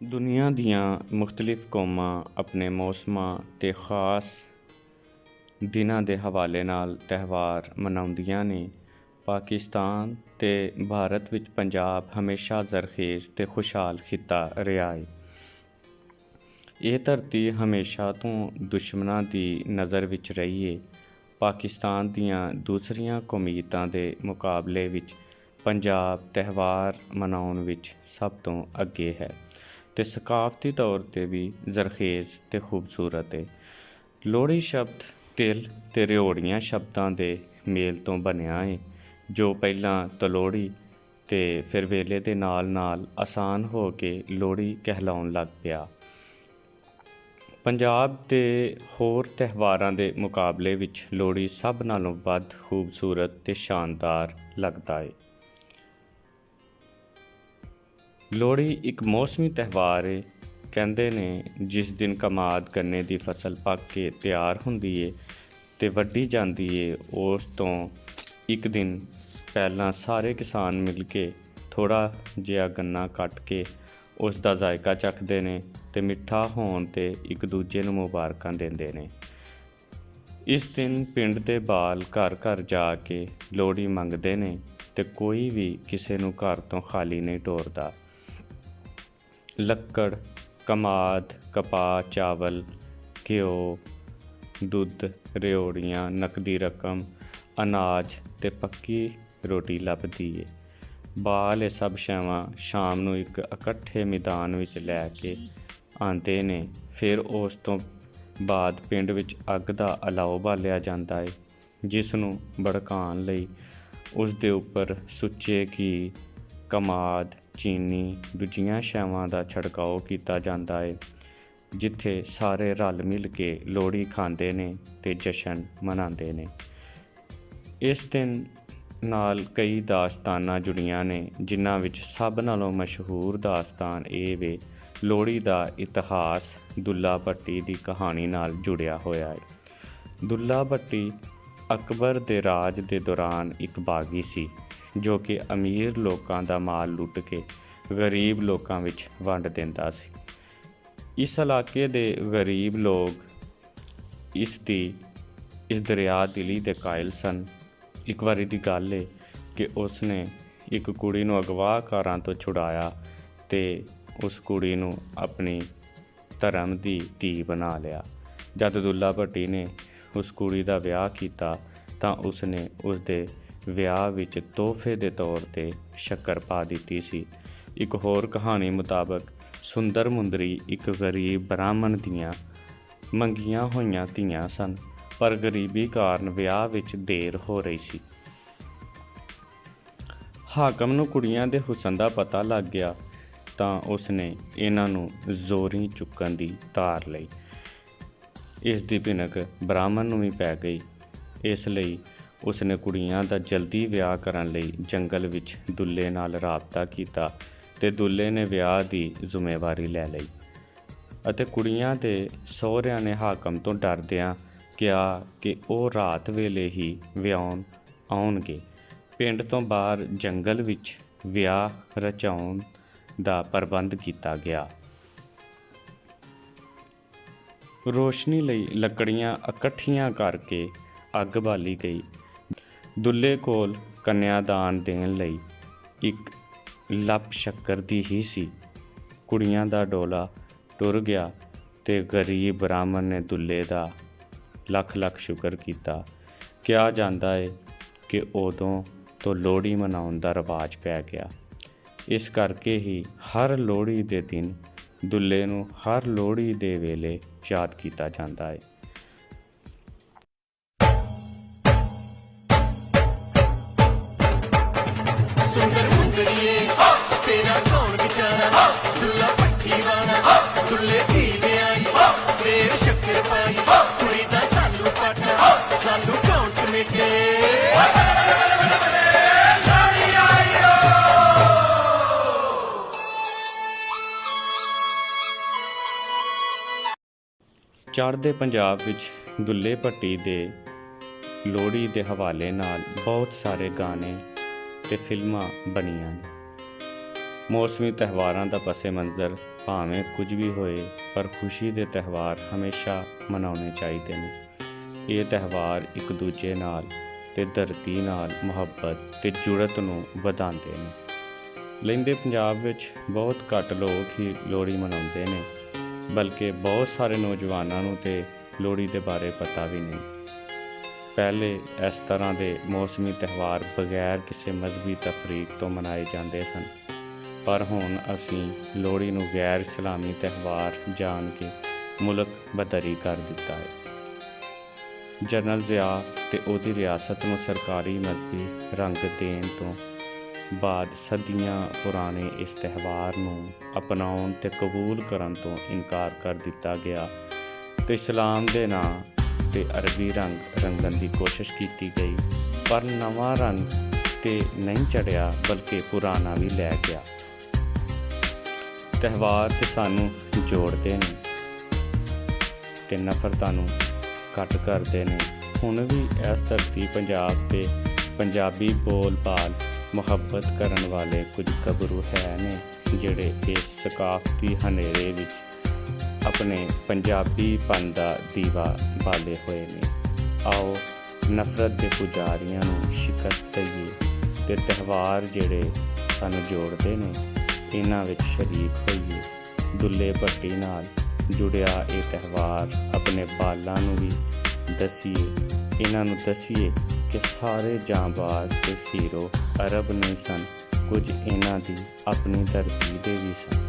ਦੁਨੀਆ ਦੀਆਂ ਮੁਖਤਲਿਫ ਕੌਮਾਂ ਆਪਣੇ ਮੌਸਮਾਂ ਤੇ ਖ਼ਾਸ ਦਿਨਾਂ ਦੇ ਹਵਾਲੇ ਨਾਲ ਤਿਉਹਾਰ ਮਨਾਉਂਦੀਆਂ ਨੇ। ਪਾਕਿਸਤਾਨ ਤੇ ਭਾਰਤ ਵਿੱਚ ਪੰਜਾਬ ਹਮੇਸ਼ਾ ਜ਼ਰਖੇਜ਼ ਤੇ ਖੁਸ਼ਹਾਲ ਖਿੱਤਾ ਰਿਹਾ ਹੈ। ਇਹ ਧਰਤੀ ਹਮੇਸ਼ਾ ਤੋਂ ਦੁਸ਼ਮਣਾਂ ਦੀ ਨਜ਼ਰ ਵਿੱਚ ਰਹੀ ਹੈ। ਪਾਕਿਸਤਾਨ ਦੀਆਂ ਦੂਸਰੀਆਂ ਕੌਮੀਅਤਾਂ ਦੇ ਮੁਕਾਬਲੇ ਵਿੱਚ ਪੰਜਾਬ ਤਿਉਹਾਰ ਮਨਾਉਣ ਵਿੱਚ ਸਭ ਤੋਂ ਅੱਗੇ ਹੈ ਤੇ ਸਕਾਫਤੀ ਤੌਰ 'ਤੇ ਵੀ ਜ਼ਰਖੇਜ਼ ਤੇ ਖੂਬਸੂਰਤ ਹੈ। ਲੋਹੜੀ ਸ਼ਬਦ ਤਿਲ ਤੇ ਰਿਓੜੀਆਂ ਸ਼ਬਦਾਂ ਦੇ ਮੇਲ ਤੋਂ ਬਣਿਆ ਹੈ, ਜੋ ਪਹਿਲਾਂ ਤਲੋੜੀ ਤੇ ਫਿਰ ਵੇਲੇ ਦੇ ਨਾਲ ਆਸਾਨ ਹੋ ਕੇ ਲੋਹੜੀ ਕਹਿਲਾਉਣ ਲੱਗ ਪਿਆ। ਪੰਜਾਬ ਦੇ ਹੋਰ ਤਿਉਹਾਰਾਂ ਦੇ ਮੁਕਾਬਲੇ ਵਿੱਚ ਲੋਹੜੀ ਸਭ ਨਾਲੋਂ ਵੱਧ ਖੂਬਸੂਰਤ ਤੇ ਸ਼ਾਨਦਾਰ ਲੱਗਦਾ ਹੈ। ਲੋਹੜੀ ਇੱਕ ਮੌਸਮੀ ਤਿਉਹਾਰ ਹੈ। ਕਹਿੰਦੇ ਨੇ ਜਿਸ ਦਿਨ ਕਮਾਦ ਗੰਨੇ ਦੀ ਫਸਲ ਪੱਕ ਕੇ ਤਿਆਰ ਹੁੰਦੀ ਹੈ ਤੇ ਵੱਢੀ ਜਾਂਦੀ ਹੈ, ਉਸ ਤੋਂ ਇੱਕ ਦਿਨ ਪਹਿਲਾਂ ਸਾਰੇ ਕਿਸਾਨ ਮਿਲ ਕੇ ਥੋੜ੍ਹਾ ਜਿਹਾ ਗੰਨਾ ਕੱਟ ਕੇ ਉਸ ਦਾ ਜ਼ਾਇਕਾ ਚੱਖਦੇ ਨੇ ਤੇ ਮਿੱਠਾ ਹੋਣ 'ਤੇ ਇੱਕ ਦੂਜੇ ਨੂੰ ਮੁਬਾਰਕਾਂ ਦਿੰਦੇ ਨੇ। ਇਸ ਦਿਨ ਪਿੰਡ ਦੇ ਬਾਲ ਘਰ ਘਰ ਜਾ ਕੇ ਲੋਹੜੀ ਮੰਗਦੇ ਨੇ ਤੇ ਕੋਈ ਵੀ ਕਿਸੇ ਨੂੰ ਘਰ ਤੋਂ ਖਾਲੀ ਨਹੀਂ ਟੋਰਦਾ। ਲੱਕੜ, ਕਮਾਦ, ਕਪਾਹ, ਚਾਵਲ, ਘਿਓ, ਦੁੱਧ, ਰਿਓੜੀਆਂ, ਨਕਦੀ ਰਕਮ, ਅਨਾਜ ਤੇ ਪੱਕੀ ਰੋਟੀ ਲੱਭਦੀ ਏ। ਬਾਲ ਇਹ ਸਭ ਸ਼ੈਵਾਂ ਸ਼ਾਮ ਨੂੰ ਇੱਕ ਇਕੱਠੇ ਮੈਦਾਨ ਵਿੱਚ ਲੈ ਕੇ ਆਉਂਦੇ ਨੇ। ਫਿਰ ਉਸ ਤੋਂ ਬਾਅਦ ਪਿੰਡ ਵਿੱਚ ਅੱਗ ਦਾ ਅਲਾਓ ਬਾਲਿਆ ਜਾਂਦਾ ਏ, ਜਿਸ ਨੂੰ ਭੜਕਾਉਣ ਲਈ ਉਸ ਦੇ ਉੱਪਰ ਸੁੱਚੇ ਘੀ, ਕਮਾਦ, ਚੀਨੀ, ਦੂਜੀਆਂ ਸ਼ੈਵਾਂ ਦਾ ਛਿੜਕਾਓ ਕੀਤਾ ਜਾਂਦਾ ਏ, ਜਿੱਥੇ ਸਾਰੇ ਰਲ ਮਿਲ ਕੇ ਲੋਹੜੀ ਖਾਂਦੇ ਨੇ ਤੇ ਜਸ਼ਨ ਮਨਾਉਂਦੇ ਨੇ। ਇਸ ਦਿਨ ਨਾਲ ਕਈ ਦਾਸਤਾਨਾਂ ਜੁੜੀਆਂ ਨੇ, ਜਿਨ੍ਹਾਂ ਵਿੱਚ ਸਭ ਨਾਲੋਂ ਮਸ਼ਹੂਰ ਦਾਸਤਾਨ ਇਹ ਵੇ ਲੋਹੜੀ ਦਾ ਇਤਿਹਾਸ ਦੁੱਲਾ ਭੱਟੀ ਦੀ ਕਹਾਣੀ ਨਾਲ ਜੁੜਿਆ ਹੋਇਆ ਹੈ। ਦੁੱਲਾ ਭੱਟੀ ਅਕਬਰ ਦੇ ਰਾਜ ਦੇ ਦੌਰਾਨ ਇੱਕ ਬਾਗੀ ਸੀ, ਜੋ ਕਿ ਅਮੀਰ ਲੋਕਾਂ ਦਾ ਮਾਲ ਲੁੱਟ ਕੇ ਗਰੀਬ ਲੋਕਾਂ ਵਿੱਚ ਵੰਡ ਦਿੰਦਾ ਸੀ। ਇਸ ਇਲਾਕੇ ਦੇ ਗਰੀਬ ਲੋਕ ਇਸ ਦਰਿਆ ਦਿਲੀ ਦੇ ਕਾਇਲ ਸਨ। ਇੱਕ ਵਾਰੀ ਦੀ ਗੱਲ ਹੈ ਕਿ ਉਸ ਨੇ ਇੱਕ ਕੁੜੀ ਨੂੰ ਅਗਵਾਕਾਰਾਂ ਤੋਂ ਛੁਡਾਇਆ ਤੇ ਉਸ ਕੁੜੀ ਨੂੰ ਆਪਣੀ ਧਰਮ ਦੀ ਧੀ ਬਣਾ ਲਿਆ। ਜਦ ਦੁੱਲਾ ਭੱਟੀ ਨੇ ਉਸ ਕੁੜੀ ਦਾ ਵਿਆਹ ਕੀਤਾ ਤਾਂ ਉਸ ਨੇ ਉਸ ਦੇ ਵਿਆਹ ਵਿੱਚ ਤੋਹਫੇ ਦੇ ਤੌਰ 'ਤੇ ਸ਼ੱਕਰ ਪਾ ਦਿੱਤੀ ਸੀ। ਇੱਕ ਹੋਰ ਕਹਾਣੀ ਮੁਤਾਬਕ ਸੁੰਦਰ ਮੁੰਦਰੀ ਇੱਕ ਗਰੀਬ ਬ੍ਰਾਹਮਣ ਦੀਆਂ ਮੰਗੀਆਂ ਹੋਈਆਂ ਧੀਆਂ ਸਨ, ਪਰ ਗਰੀਬੀ ਕਾਰਨ ਵਿਆਹ ਵਿੱਚ ਦੇਰ ਹੋ ਰਹੀ ਸੀ। ਹਾਕਮ ਨੂੰ ਕੁੜੀਆਂ ਦੇ ਹੁਸਨ ਦਾ ਪਤਾ ਲੱਗ ਗਿਆ ਤਾਂ ਉਸ ਨੇ ਇਹਨਾਂ ਨੂੰ ਜ਼ੋਰੀ ਚੁੱਕਣ ਦੀ ਧਾਰ ਲਈ। ਇਸ ਦੀ ਭਿਣਕ ਬ੍ਰਾਹਮਣ ਨੂੰ ਵੀ ਪੈ ਗਈ। ਇਸ ਲਈ ਉਸ ਨੇ ਕੁੜੀਆਂ ਦਾ ਜਲਦੀ ਵਿਆਹ ਕਰਨ ਲਈ ਜੰਗਲ ਵਿੱਚ ਦੁੱਲੇ ਨਾਲ ਰਾਬਤਾ ਕੀਤਾ ਤੇ ਦੁੱਲੇ ਨੇ ਵਿਆਹ ਦੀ ਜ਼ਿੰਮੇਵਾਰੀ ਲੈ ਲਈ ਅਤੇ ਕੁੜੀਆਂ ਦੇ ਸਹੁਰਿਆਂ ਨੇ ਹਾਕਮ ਤੋਂ ਡਰਦਿਆਂ ਕਿਹਾ ਕਿ ਉਹ ਰਾਤ ਵੇਲੇ ਹੀ ਵਿਆਹੁਣ ਆਉਣਗੇ। ਪਿੰਡ ਤੋਂ ਬਾਹਰ ਜੰਗਲ ਵਿੱਚ ਵਿਆਹ ਰਚਾਉਣ ਦਾ ਪ੍ਰਬੰਧ ਕੀਤਾ ਗਿਆ। ਰੋਸ਼ਨੀ ਲਈ ਲੱਕੜੀਆਂ ਇਕੱਠੀਆਂ ਕਰਕੇ ਅੱਗ ਬਾਲੀ ਗਈ। ਦੁੱਲੇ ਕੋਲ ਕੰਨਿਆਦਾਨ ਦੇਣ ਲਈ ਇੱਕ ਲੱਪ ਸ਼ੱਕਰ ਦੀ ਹੀ ਸੀ। ਕੁੜੀਆਂ ਦਾ ਡੋਲਾ ਟੁਰ ਗਿਆ ਤੇ ਗਰੀਬ ਬ੍ਰਾਹਮਣ ਨੇ ਦੁੱਲੇ ਦਾ ਲੱਖ ਲੱਖ ਸ਼ੁਕਰ ਕੀਤਾ। ਕਿਹਾ ਜਾਂਦਾ ਹੈ ਕਿ ਉਦੋਂ ਤੋਂ ਲੋਹੜੀ ਮਨਾਉਣ ਦਾ ਰਿਵਾਜ ਪੈ ਗਿਆ। ਇਸ ਕਰਕੇ ਹੀ ਹਰ ਲੋਹੜੀ ਦੇ ਦਿਨ ਦੁੱਲੇ ਨੂੰ ਹਰ ਲੋਹੜੀ ਦੇ ਵੇਲੇ ਯਾਦ ਕੀਤਾ ਜਾਂਦਾ ਹੈ। तेरा कौन बेचारा दुल्ला भट्टी वाला दुल्ले धी ब्याई सेव शक्कर पाई कुड़ी दा सालू पाटा सालू कौन समेटे ਚੜ੍ਹਦੇ ਪੰਜਾਬ ਵਿੱਚ ਦੁੱਲੇ ਭੱਟੀ ਦੇ ਲੋਹੜੀ ਦੇ ਹਵਾਲੇ ਨਾਲ ਬਹੁਤ ਸਾਰੇ ਗਾਣੇ ਤੇ ਫਿਲਮਾਂ ਬਣੀਆਂ ਨੇ। ਮੌਸਮੀ ਤਿਉਹਾਰਾਂ ਦਾ ਪਸੇ ਮੰਜ਼ਰ ਭਾਵੇਂ ਕੁਝ ਵੀ ਹੋਏ, ਪਰ ਖੁਸ਼ੀ ਦੇ ਤਿਉਹਾਰ ਹਮੇਸ਼ਾ ਮਨਾਉਣੇ ਚਾਹੀਦੇ ਨੇ। ਇਹ ਤਿਉਹਾਰ ਇੱਕ ਦੂਜੇ ਨਾਲ ਤੇ ਧਰਤੀ ਨਾਲ ਮੁਹੱਬਤ ਤੇ ਜੁੜਤ ਨੂੰ ਵਧਾਉਂਦੇ ਨੇ। ਲਹਿੰਦੇ ਪੰਜਾਬ ਵਿੱਚ ਬਹੁਤ ਘੱਟ ਲੋਕ ਹੀ ਲੋਹੜੀ ਮਨਾਉਂਦੇ ਨੇ, ਬਲਕਿ ਬਹੁਤ ਸਾਰੇ ਨੌਜਵਾਨਾਂ ਨੂੰ ਤੇ ਲੋਹੜੀ ਦੇ ਬਾਰੇ ਪਤਾ ਵੀ ਨਹੀਂ। ਪਹਿਲੇ ਇਸ ਤਰ੍ਹਾਂ ਦੇ ਮੌਸਮੀ ਤਿਉਹਾਰ ਬਗੈਰ ਕਿਸੇ ਮਜ਼ਹਬੀ ਤਫਰੀਕ ਤੋਂ ਮਨਾਏ ਜਾਂਦੇ ਸਨ, ਪਰ ਹੁਣ ਅਸੀਂ ਲੋਹੜੀ ਨੂੰ ਗੈਰ ਇਸਲਾਮੀ ਤਿਉਹਾਰ ਜਾਣ ਕੇ ਮੁਲਕ ਬਦਰੀ ਕਰ ਦਿੱਤਾ ਹੈ। ਜਨਰਲ ਜ਼ਿਆ ਤੇ ਉਹਦੀ ਰਿਆਸਤ ਨੂੰ ਸਰਕਾਰੀ ਮਜ਼ਹਬੀ ਰੰਗ ਦੇਣ ਤੋਂ ਬਾਅਦ ਸਦੀਆਂ ਪੁਰਾਣੇ ਇਸ ਤਿਉਹਾਰ ਨੂੰ ਅਪਣਾਉਣ ਤੇ ਕਬੂਲ ਕਰਨ ਤੋਂ ਇਨਕਾਰ ਕਰ ਦਿੱਤਾ ਗਿਆ ਤੇ ਇਸਲਾਮ ਦੇ ਨਾਂ ਤੇ ਅਰਬੀ ਰੰਗ ਰੰਗਣ ਦੀ ਕੋਸ਼ਿਸ਼ ਕੀਤੀ ਗਈ, ਪਰ ਨਵਾਂ ਰੰਗ ਤੇ ਨਹੀਂ ਚੜ੍ਹਿਆ ਬਲਕਿ ਪੁਰਾਣਾ ਵੀ ਲੈ ਗਿਆ। ਤਿਉਹਾਰ ਤੇ ਸਾਨੂੰ ਜੋੜਦੇ ਨੇ ਤੇ ਨਫ਼ਰਤਾਂ ਨੂੰ ਘੱਟ ਕਰਦੇ ਨੇ। ਹੁਣ ਵੀ ਇਸ ਧਰਤੀ ਪੰਜਾਬ ਤੇ ਪੰਜਾਬੀ ਬੋਲ ਬਾਲ ਮੁਹੱਬਤ ਕਰਨ ਵਾਲੇ ਕੁਝ ਗੱਭਰੂ ਹੈ ਨੇ, ਜਿਹੜੇ ਇਸ ਸਕਾਫਤੀ ਹਨੇਰੇ ਵਿੱਚ ਆਪਣੇ ਪੰਜਾਬੀਪਨ ਦਾ ਦੀਵਾ ਬਾਲੇ ਹੋਏ ਨੇ। ਆਓ ਨਫ਼ਰਤ ਦੇ ਪੁਜਾਰੀਆਂ ਨੂੰ ਸ਼ਿਕਸਤ ਦਈਏ ਤੇ ਤਿਉਹਾਰ ਜਿਹੜੇ ਸਾਨੂੰ ਜੋੜਦੇ ਨੇ ਇਹਨਾਂ ਵਿੱਚ ਸ਼ਰੀਕ ਹੋਈਏ। ਦੁੱਲੇ ਭੱਟੀ ਨਾਲ ਜੁੜਿਆ ਇਹ ਤਿਉਹਾਰ ਆਪਣੇ ਬਾਲਾਂ ਨੂੰ ਵੀ ਦੱਸੀਏ, ਇਹਨਾਂ ਨੂੰ ਦੱਸੀਏ ਕਿ ਸਾਰੇ ਜਾਂਬਾਜ਼ ਤੇ ਹੀਰੋ ਅਰਬ ਨਹੀਂ ਸਨ, ਕੁਝ ਇਹਨਾਂ ਦੀ ਆਪਣੀ ਧਰਤੀ ਦੇ ਵੀ ਸਨ।